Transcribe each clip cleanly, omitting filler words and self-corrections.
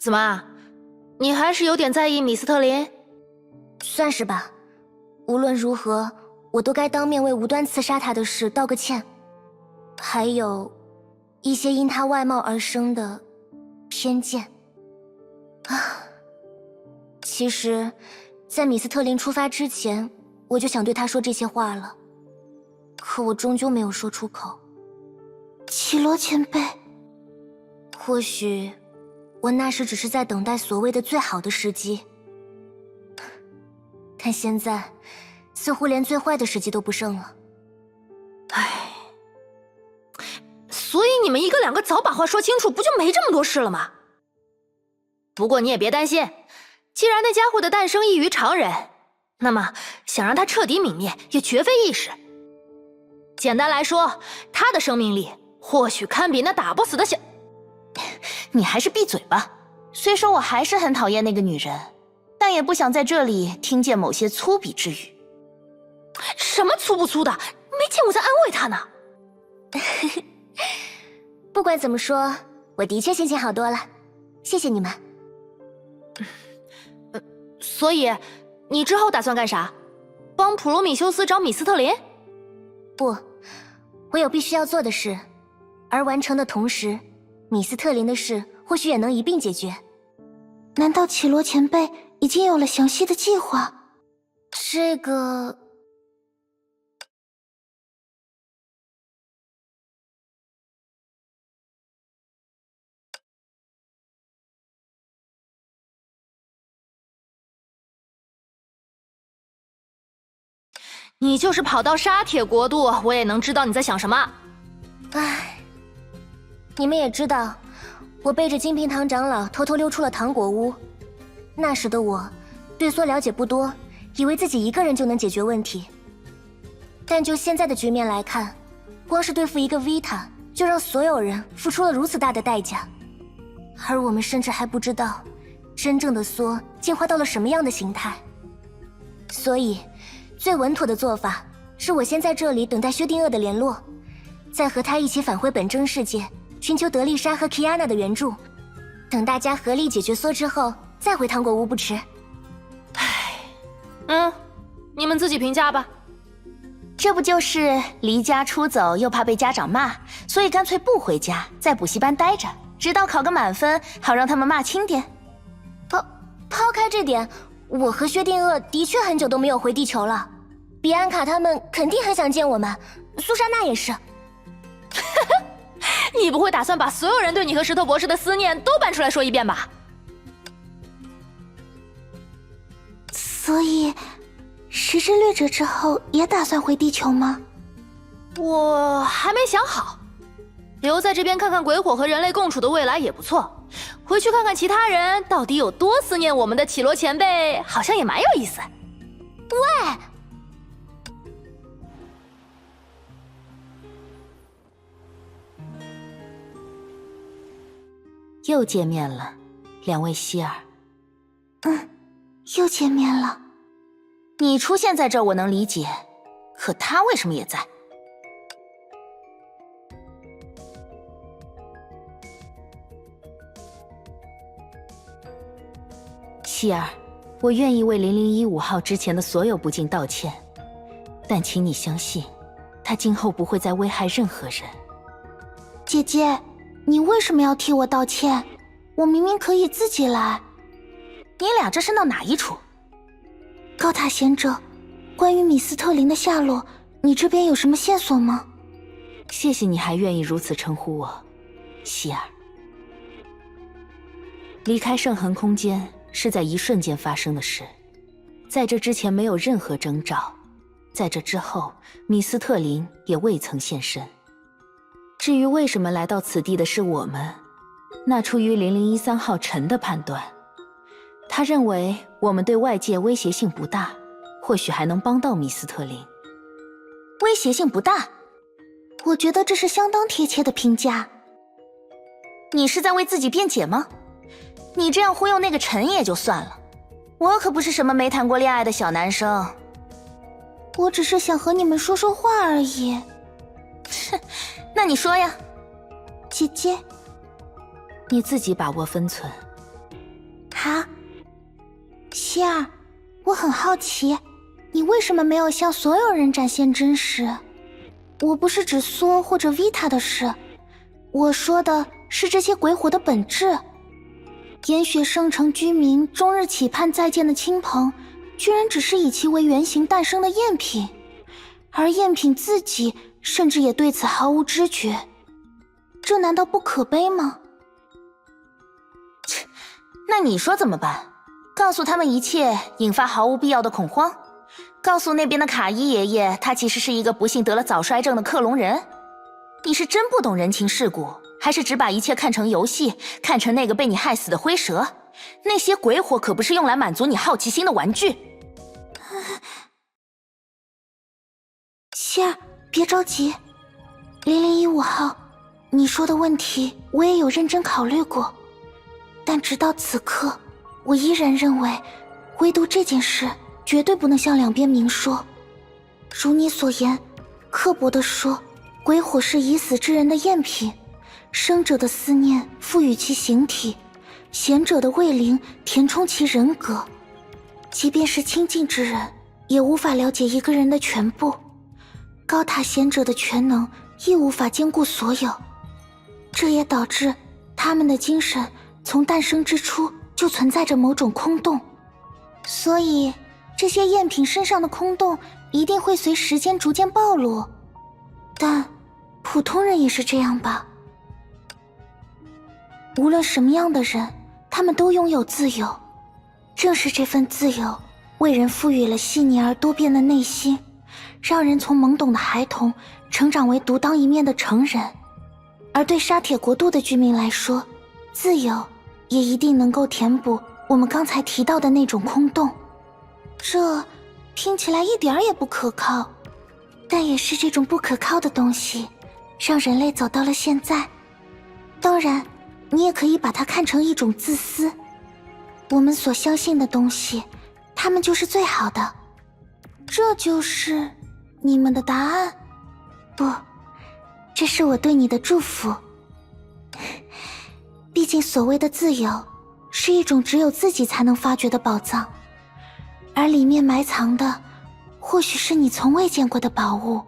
怎么，你还是有点在意米斯特林？算是吧。无论如何，我都该当面为无端刺杀他的事道个歉。还有，一些因他外貌而生的偏见。其实，在米斯特林出发之前，我就想对他说这些话了，可我终究没有说出口。绮罗前辈，或许我那时只是在等待所谓的最好的时机，但现在似乎连最坏的时机都不剩了。唉，所以你们一个两个早把话说清楚，不就没这么多事了吗？不过你也别担心，既然那家伙的诞生异于常人，那么想让他彻底泯灭也绝非易事。简单来说，他的生命力或许堪比那打不死的小……你还是闭嘴吧。虽说我还是很讨厌那个女人，但也不想在这里听见某些粗鄙之语。什么粗不粗的，没见我在安慰他呢。不管怎么说，我的确心情好多了，谢谢你们。所以，你之后打算干啥？帮普罗米修斯找米斯特林？不，我有必须要做的事，而完成的同时，米斯特林的事或许也能一并解决。难道绮罗前辈已经有了详细的计划？这个……你就是跑到沙铁国度，我也能知道你在想什么。唉，你们也知道，我背着金平堂长老偷偷溜出了糖果屋。那时的我，对梭了解不多，以为自己一个人就能解决问题。但就现在的局面来看，光是对付一个维塔，就让所有人付出了如此大的代价，而我们甚至还不知道，真正的梭进化到了什么样的形态。所以，最稳妥的做法是我先在这里等待薛定谔的联络，再和他一起返回本真世界，寻求德丽莎和 Kiana 的援助。等大家合力解决梭之后，再回糖果屋不迟。你们自己评价吧。这不就是离家出走又怕被家长骂，所以干脆不回家，在补习班待着，直到考个满分，好让他们骂轻点。抛开这点，我和薛定谔的确很久都没有回地球了。比安卡他们肯定很想见我们，苏珊娜也是。你不会打算把所有人对你和石头博士的思念都搬出来说一遍吧？所以，时之掠者之后也打算回地球吗？我还没想好，留在这边看看鬼火和人类共处的未来也不错。回去看看其他人到底有多思念我们的绮罗前辈，好像也蛮有意思。喂！又见面了，两位希尔。又见面了。你出现在这儿我能理解，可他为什么也在？希尔，我愿意为0015号之前的所有不敬道歉，但请你相信，他今后不会再危害任何人。姐姐，你为什么要替我道歉？我明明可以自己来。你俩这是闹哪一出？高塔贤者，关于米斯特林的下落，你这边有什么线索吗？谢谢你还愿意如此称呼我，希尔。离开圣痕空间是在一瞬间发生的事，在这之前没有任何征兆，在这之后，米斯特林也未曾现身。至于为什么来到此地的是我们，那出于0013号陈的判断，他认为我们对外界威胁性不大，或许还能帮到米斯特林。威胁性不大？我觉得这是相当贴切的评价。你是在为自己辩解吗？你这样忽悠那个陈也就算了，我可不是什么没谈过恋爱的小男生。我只是想和你们说说话而已。哼，那你说呀。姐姐，你自己把握分寸，好，希儿，我很好奇，你为什么没有向所有人展现真实？我不是指苏或者维塔的事，我说的是这些鬼火的本质。烟雪圣城居民终日期盼再见的亲朋，居然只是以其为原型诞生的赝品，而赝品自己甚至也对此毫无知觉，这难道不可悲吗？切，那你说怎么办？告诉他们一切，引发毫无必要的恐慌？告诉那边的卡伊爷爷，他其实是一个不幸得了早衰症的克隆人？你是真不懂人情世故，还是只把一切看成游戏，看成那个被你害死的灰蛇？那些鬼火可不是用来满足你好奇心的玩具。希儿，别着急。0015号，你说的问题我也有认真考虑过，但直到此刻，我依然认为，唯独这件事绝对不能向两边明说。如你所言，刻薄地说，鬼火是已死之人的赝品，生者的思念赋予其形体，贤者的卫灵填充其人格。即便是亲近之人，也无法了解一个人的全部。高塔贤者的全能亦无法兼顾所有，这也导致他们的精神从诞生之初就存在着某种空洞。所以这些赝品身上的空洞一定会随时间逐渐暴露，但普通人也是这样吧。无论什么样的人，他们都拥有自由，正是这份自由为人赋予了细腻而多变的内心，让人从懵懂的孩童成长为独当一面的成人。而对沙铁国度的居民来说，自由也一定能够填补我们刚才提到的那种空洞。这听起来一点儿也不可靠，但也是这种不可靠的东西让人类走到了现在。当然，你也可以把它看成一种自私。我们所相信的东西，它们就是最好的。这就是你们的答案？不，这是我对你的祝福。毕竟所谓的自由，是一种只有自己才能发掘的宝藏，而里面埋藏的，或许是你从未见过的宝物。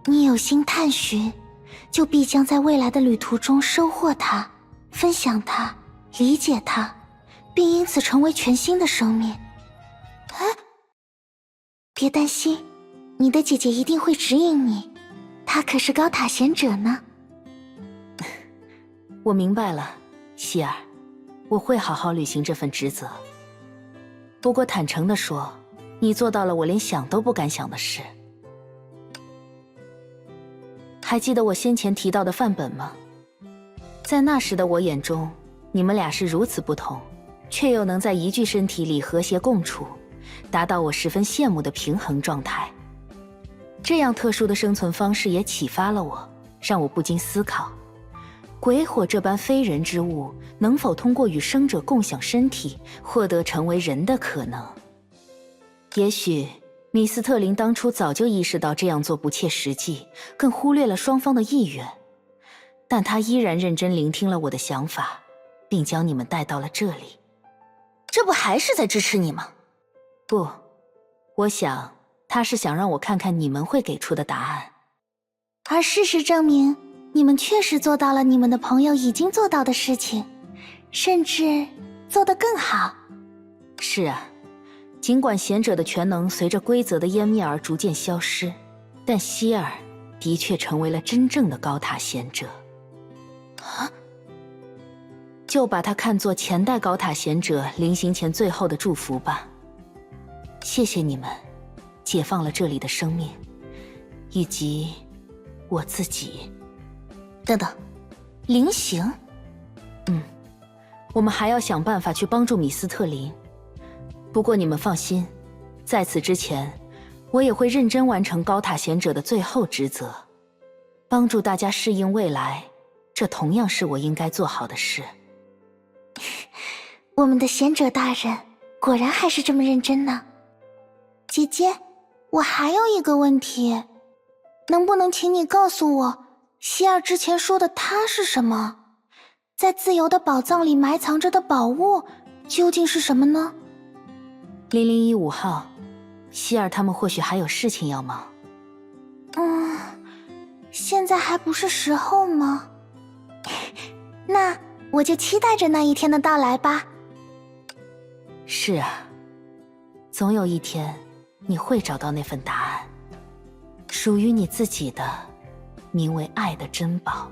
你有心探寻，就必将在未来的旅途中收获它，分享它，理解它，并因此成为全新的生命。别担心，你的姐姐一定会指引你，她可是高塔贤者呢。我明白了，希儿，我会好好履行这份职责。不过坦诚地说，你做到了我连想都不敢想的事。还记得我先前提到的范本吗？在那时的我眼中，你们俩是如此不同，却又能在一具身体里和谐共处，达到我十分羡慕的平衡状态。这样特殊的生存方式也启发了我，让我不禁思考，鬼火这般非人之物，能否通过与生者共享身体，获得成为人的可能？也许米斯特林当初早就意识到这样做不切实际，更忽略了双方的意愿，但他依然认真聆听了我的想法，并将你们带到了这里。这不还是在支持你吗？不，我想他是想让我看看你们会给出的答案。而事实证明，你们确实做到了你们的朋友已经做到的事情，甚至做得更好。是啊，尽管贤者的全能随着规则的湮灭而逐渐消失，但希尔的确成为了真正的高塔贤者。就把它看作前代高塔贤者临行前最后的祝福吧。谢谢你们，解放了这里的生命，以及我自己。等等，临行？我们还要想办法去帮助米斯特林。不过你们放心，在此之前，我也会认真完成高塔贤者的最后职责，帮助大家适应未来，这同样是我应该做好的事。我们的贤者大人果然还是这么认真呢。姐姐，我还有一个问题，能不能请你告诉我，希尔之前说的他是什么？在自由的宝藏里埋藏着的宝物究竟是什么呢0015号，希尔他们或许还有事情要忙。现在还不是时候吗？那我就期待着那一天的到来吧。是啊，总有一天你会找到那份答案，属于你自己的，名为爱的珍宝。